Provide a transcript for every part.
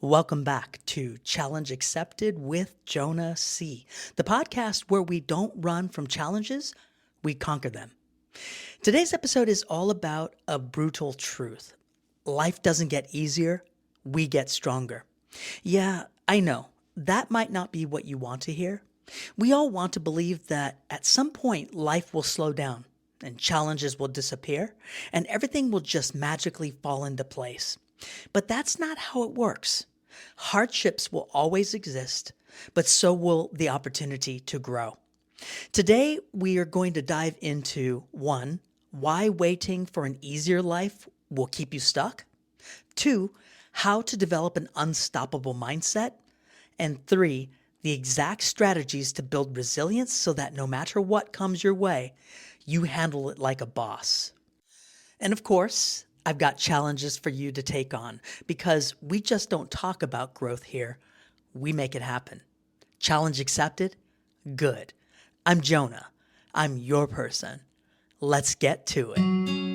Welcome back to Challenge Accepted with Jonah C, the podcast where we don't run from challenges, we conquer them. Today's episode is all about a brutal truth. Life doesn't get easier, we get stronger. Yeah, I know, that might not be what you want to hear. We all want to believe that at some point life will slow down and challenges will disappear and everything will just magically fall into place. But that's not how it works. Hardships will always exist, but so will the opportunity to grow. Today, we are going to dive into 1, why waiting for an easier life will keep you stuck. 2, how to develop an unstoppable mindset. And 3, the exact strategies to build resilience so that no matter what comes your way, you handle it like a boss. And of course, I've got challenges for you to take on because we just don't talk about growth here. We make it happen. Challenge accepted? Good. I'm Jonah. I'm your person. Let's get to it.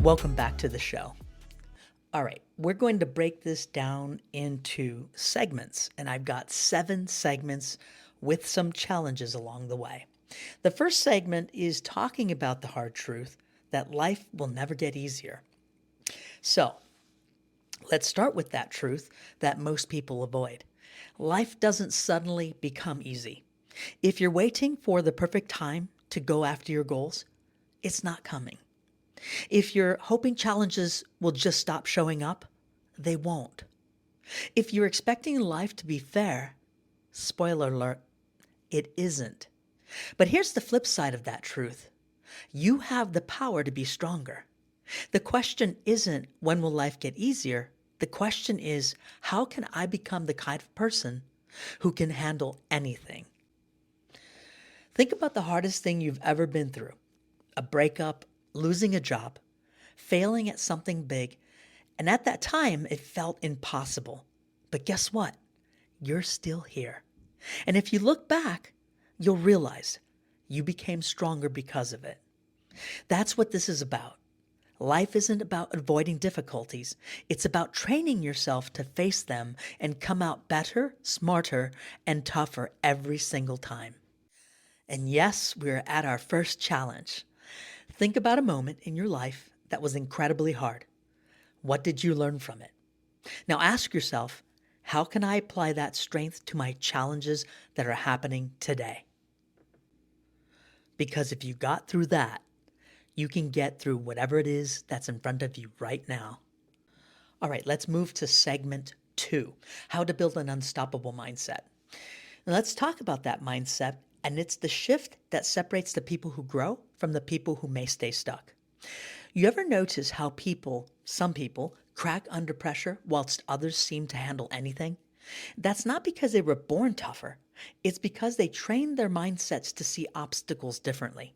Welcome back to the show. All right, we're going to break this down into segments, and I've got 7 segments with some challenges along the way. The first segment is talking about the hard truth that life will never get easier. So, let's start with that truth that most people avoid. Life doesn't suddenly become easy. If you're waiting for the perfect time to go after your goals, it's not coming. If you're hoping challenges will just stop showing up, they won't. If you're expecting life to be fair, spoiler alert, it isn't. But here's the flip side of that truth. You have the power to be stronger. The question isn't when will life get easier? The question is, how can I become the kind of person who can handle anything? Think about the hardest thing you've ever been through. A breakup, losing a job, failing at something big, and at that time it felt impossible. But guess what? You're still here. And if you look back, you'll realize you became stronger because of it. That's what this is about. Life isn't about avoiding difficulties. It's about training yourself to face them and come out better, smarter, and tougher every single time. And yes, we're at our first challenge. Think about a moment in your life that was incredibly hard. What did you learn from it? Now ask yourself, how can I apply that strength to my challenges that are happening today? Because if you got through that, you can get through whatever it is that's in front of you right now. All right, let's move to segment 2, how to build an unstoppable mindset. Now let's talk about that mindset, and it's the shift that separates the people who grow from the people who may stay stuck. You ever notice how some people, crack under pressure whilst others seem to handle anything? That's not because they were born tougher. It's because they trained their mindsets to see obstacles differently.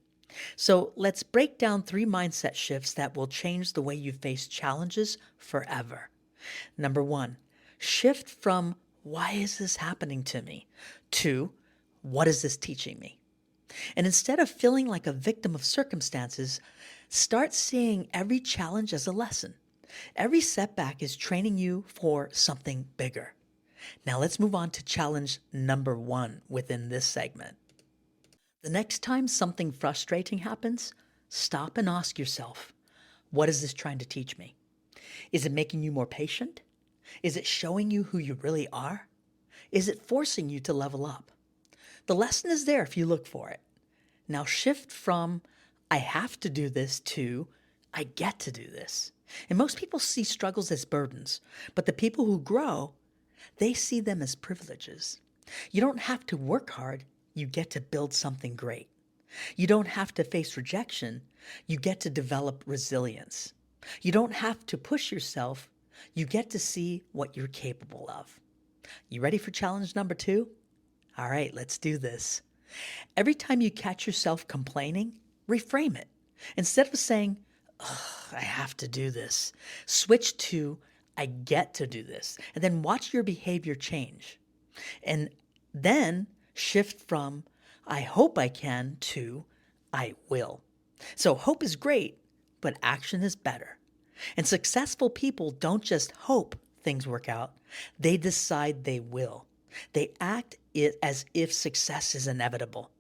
So let's break down 3 mindset shifts that will change the way you face challenges forever. Number 1, shift from why is this happening to me to what is this teaching me? And instead of feeling like a victim of circumstances, start seeing every challenge as a lesson. Every setback is training you for something bigger. Now let's move on to challenge number 1 within this segment. The next time something frustrating happens, stop and ask yourself, what is this trying to teach me? Is it making you more patient? Is it showing you who you really are? Is it forcing you to level up? The lesson is there if you look for it. Now shift from, I have to do this to, I get to do this. And most people see struggles as burdens, but the people who grow, they see them as privileges. You don't have to work hard, you get to build something great. You don't have to face rejection, you get to develop resilience. You don't have to push yourself. You get to see what you're capable of. You ready for challenge number 2? All right, let's do this. Every time you catch yourself complaining, reframe it. Instead of saying, "Ugh, I have to do this," switch to, "I get to do this." And then watch your behavior change. And then shift from, "I hope I can," to, "I will." So hope is great, but action is better. And successful people don't just hope things work out, they decide they will. They act it as if success is inevitable.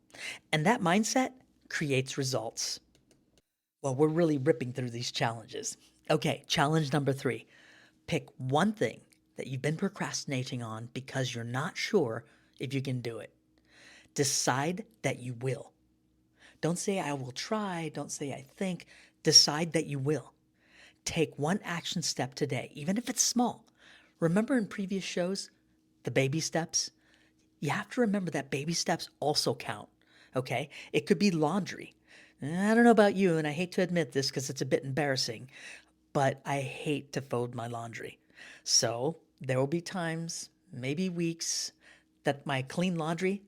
And that mindset creates results. Well, we're really ripping through these challenges. Okay, challenge number 3. Pick one thing that you've been procrastinating on because you're not sure if you can do it. Decide that you will. Don't say, "I will try." Don't say, "I think." Decide that you will. Take one action step today, even if it's small. Remember in previous shows, the baby steps? You have to remember that baby steps also count, okay? It could be laundry. I don't know about you, and I hate to admit this because it's a bit embarrassing, but I hate to fold my laundry. So there will be times, maybe weeks, that my clean laundry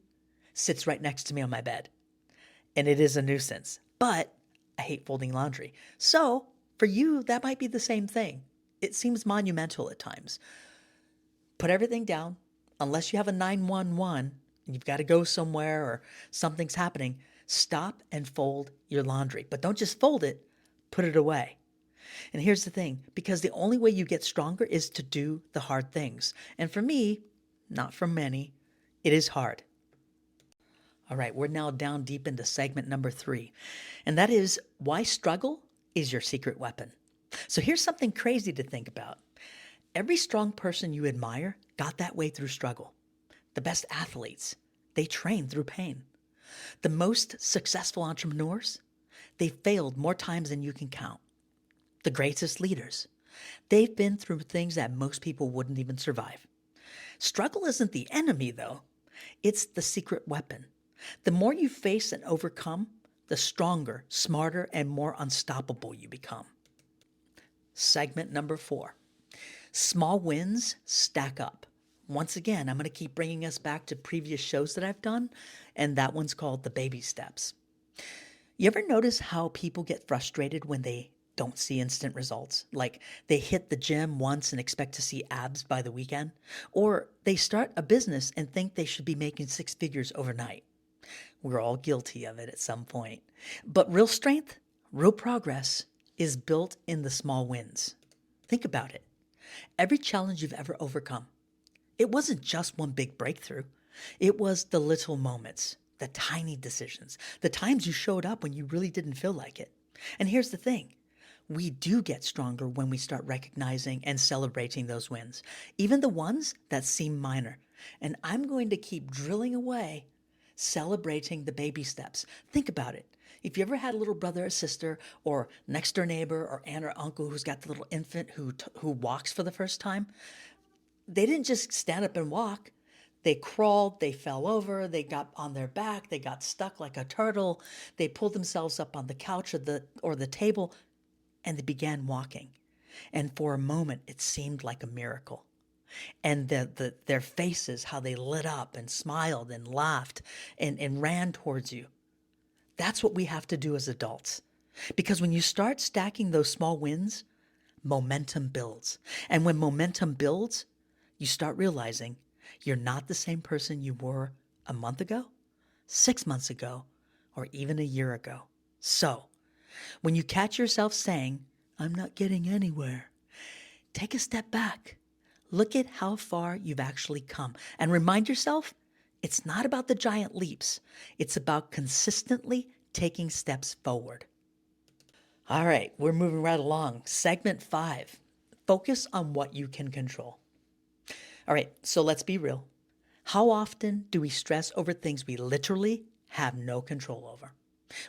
sits right next to me on my bed. And it is a nuisance, but I hate folding laundry. So for you, that might be the same thing. It seems monumental at times. Put everything down, unless you have a 911 and you've got to go somewhere or something's happening. Stop and fold your laundry. But don't just fold it, put it away. And here's the thing, because the only way you get stronger is to do the hard things. And for me, not for many, it is hard. All right, we're now down deep into segment number 3, and that is why struggle is your secret weapon. So here's something crazy to think about. Every strong person you admire got that way through struggle. The best athletes, they trained through pain. The most successful entrepreneurs, they failed more times than you can count. The greatest leaders, they've been through things that most people wouldn't even survive. Struggle isn't the enemy, though. It's the secret weapon. The more you face and overcome, the stronger, smarter, and more unstoppable you become. Segment number 4. Small wins stack up. Once again, I'm going to keep bringing us back to previous shows that I've done, and that one's called the baby steps. You ever notice how people get frustrated when they don't see instant results? Like they hit the gym once and expect to see abs by the weekend? Or they start a business and think they should be making 6 figures overnight. We're all guilty of it at some point. But real strength, real progress is built in the small wins. Think about it. Every challenge you've ever overcome, it wasn't just one big breakthrough. It was the little moments, the tiny decisions, the times you showed up when you really didn't feel like it. And here's the thing. We do get stronger when we start recognizing and celebrating those wins, even the ones that seem minor. And I'm going to keep drilling away, celebrating the baby steps. Think about it. If you ever had a little brother or sister or next door neighbor or aunt or uncle who's got the little infant who walks for the first time, they didn't just stand up and walk. They crawled, they fell over, they got on their back, they got stuck like a turtle, they pulled themselves up on the couch or the table, and they began walking. And for a moment, it seemed like a miracle. And their faces, how they lit up and smiled and laughed and ran towards you. That's what we have to do as adults. Because when you start stacking those small wins, momentum builds. And when momentum builds, you start realizing you're not the same person you were a month ago, 6 months ago, or even a year ago. So, when you catch yourself saying, "I'm not getting anywhere," take a step back. Look at how far you've actually come and remind yourself it's not about the giant leaps. It's about consistently taking steps forward. All right, we're moving right along. Segment 5. Focus on what you can control. All right, so let's be real. How often do we stress over things we literally have no control over?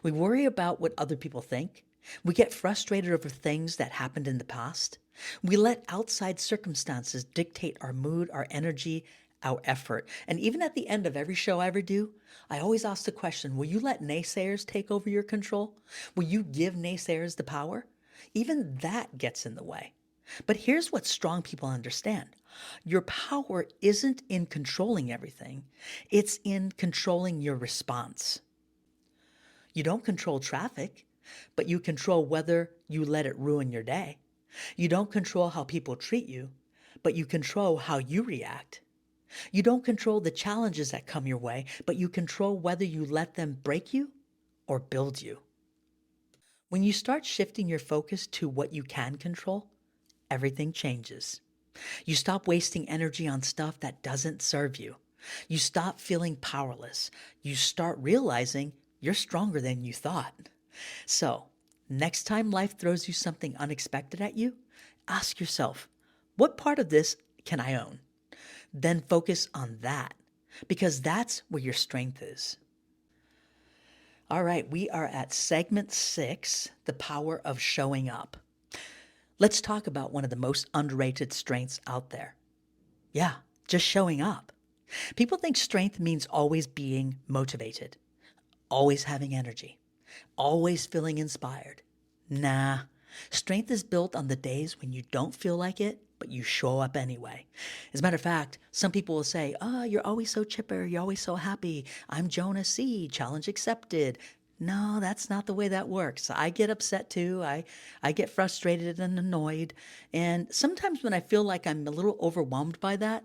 We worry about what other people think. We get frustrated over things that happened in the past. We let outside circumstances dictate our mood, our energy, our effort. And even at the end of every show I ever do, I always ask the question, will you let naysayers take over your control? Will you give naysayers the power? Even that gets in the way. But here's what strong people understand: your power isn't in controlling everything, it's in controlling your response. You don't control traffic, but you control whether you let it ruin your day. You don't control how people treat you, but you control how you react. You don't control the challenges that come your way, but you control whether you let them break you or build you. When you start shifting your focus to what you can control, everything changes. You stop wasting energy on stuff that doesn't serve you. You stop feeling powerless. You start realizing you're stronger than you thought. So, next time life throws you something unexpected at you, ask yourself, what part of this can I own? Then focus on that, because that's where your strength is. All right, we are at segment 6, the power of showing up. Let's talk about one of the most underrated strengths out there. Yeah, just showing up. People think strength means always being motivated, always having energy, always feeling inspired. Nah, strength is built on the days when you don't feel like it, but you show up anyway. As a matter of fact, some people will say, "Oh, you're always so chipper, you're always so happy. I'm Jonah C, challenge accepted." No, that's not the way that works. I get upset too. I get frustrated and annoyed. And sometimes when I feel like I'm a little overwhelmed by that,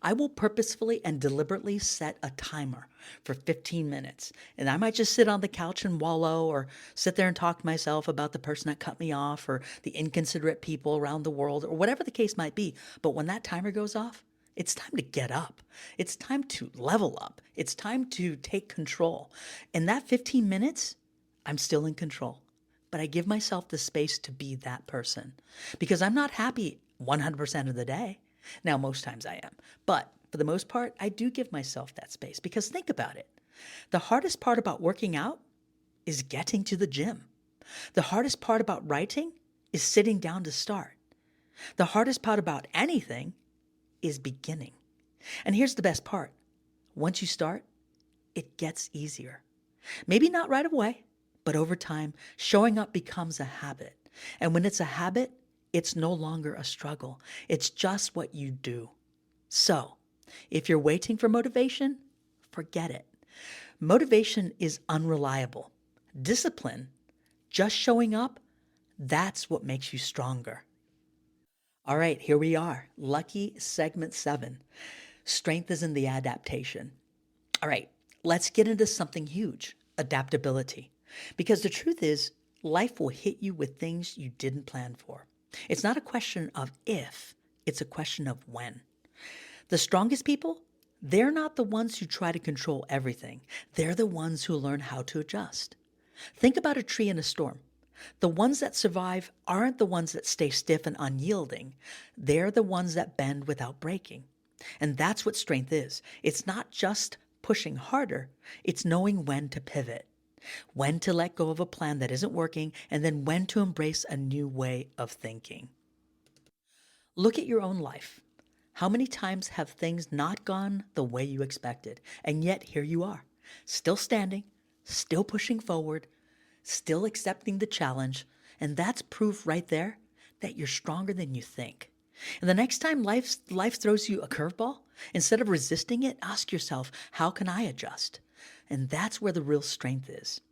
I will purposefully and deliberately set a timer for 15 minutes. And I might just sit on the couch and wallow, or sit there and talk to myself about the person that cut me off, or the inconsiderate people around the world, or whatever the case might be. But when that timer goes off, it's time to get up. It's time to level up. It's time to take control. In that 15 minutes, I'm still in control. But I give myself the space to be that person, because I'm not happy 100% of the day. Now, most times I am. But for the most part, I do give myself that space, because think about it. The hardest part about working out is getting to the gym. The hardest part about writing is sitting down to start. The hardest part about anything is beginning. And here's the best part. Once you start, it gets easier. Maybe not right away, but over time, showing up becomes a habit. And when it's a habit, it's no longer a struggle. It's just what you do. So, if you're waiting for motivation, forget it. Motivation is unreliable. Discipline, just showing up, that's what makes you stronger. All right, here we are. Lucky segment 7. Strength is in the adaptation. All right, let's get into something huge: adaptability. Because the truth is, life will hit you with things you didn't plan for. It's not a question of if, it's a question of when. The strongest people, they're not the ones who try to control everything. They're the ones who learn how to adjust. Think about a tree in a storm. The ones that survive aren't the ones that stay stiff and unyielding. They're the ones that bend without breaking. And that's what strength is. It's not just pushing harder, it's knowing when to pivot, when to let go of a plan that isn't working, and then when to embrace a new way of thinking. Look at your own life. How many times have things not gone the way you expected? And yet here you are, still standing, still pushing forward, still accepting the challenge. And that's proof right there that you're stronger than you think. And the next time life throws you a curveball, instead of resisting it, ask yourself, how can I adjust? And that's where the real strength is.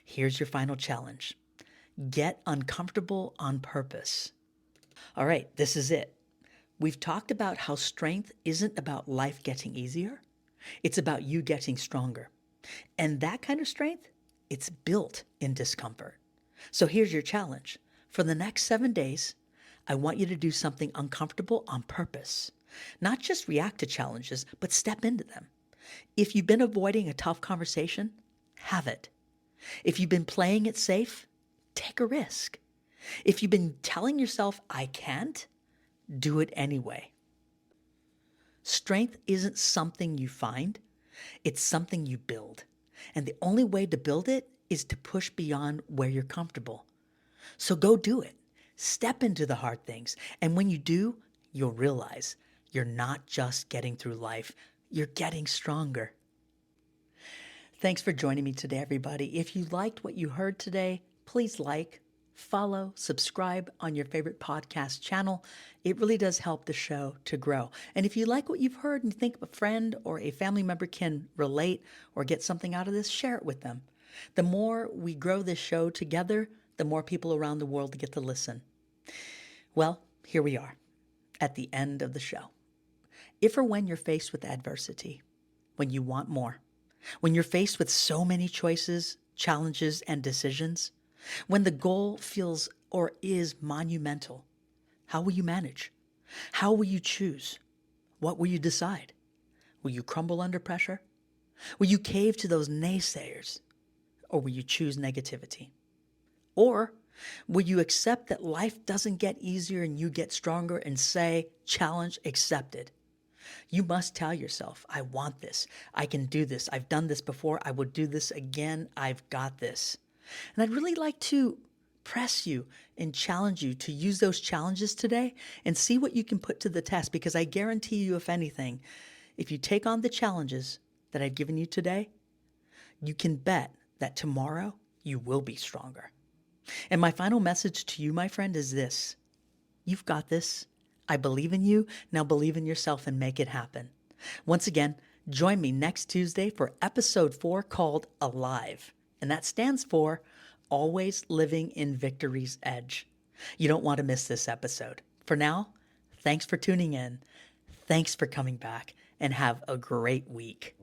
Here's your final challenge. Get uncomfortable on purpose. All right, this is it. We've talked about how strength isn't about life getting easier. It's about you getting stronger. And that kind of strength, it's built in discomfort. So here's your challenge. For the next 7 days, I want you to do something uncomfortable on purpose. Not just react to challenges, but step into them. If you've been avoiding a tough conversation, have it. If you've been playing it safe, take a risk. If you've been telling yourself, I can't, do it anyway. Strength isn't something you find, it's something you build. And the only way to build it is to push beyond where you're comfortable. So go do it. Step into the hard things. And when you do, you'll realize you're not just getting through life, you're getting stronger. Thanks for joining me today, everybody. If you liked what you heard today, please like, follow, subscribe on your favorite podcast channel. It really does help the show to grow. And if you like what you've heard and you think a friend or a family member can relate or get something out of this, share it with them. The more we grow this show together, the more people around the world get to listen. Well, here we are at the end of the show. If or when you're faced with adversity, when you want more, when you're faced with so many choices, challenges, and decisions, when the goal feels or is monumental, how will you manage? How will you choose? What will you decide? Will you crumble under pressure? Will you cave to those naysayers? Or will you choose negativity? Or will you accept that life doesn't get easier and you get stronger and say, challenge accepted? You must tell yourself, I want this. I can do this. I've done this before. I will do this again. I've got this. And I'd really like to press you and challenge you to use those challenges today and see what you can put to the test, because I guarantee you, if anything, if you take on the challenges that I've given you today, you can bet that tomorrow you will be stronger. And my final message to you, my friend, is this. You've got this. I believe in you. Now believe in yourself and make it happen. Once again, join me next Tuesday for episode 4 called Alive. And that stands for Always Living in Victory's Edge. You don't want to miss this episode. For now, thanks for tuning in. Thanks for coming back, and have a great week.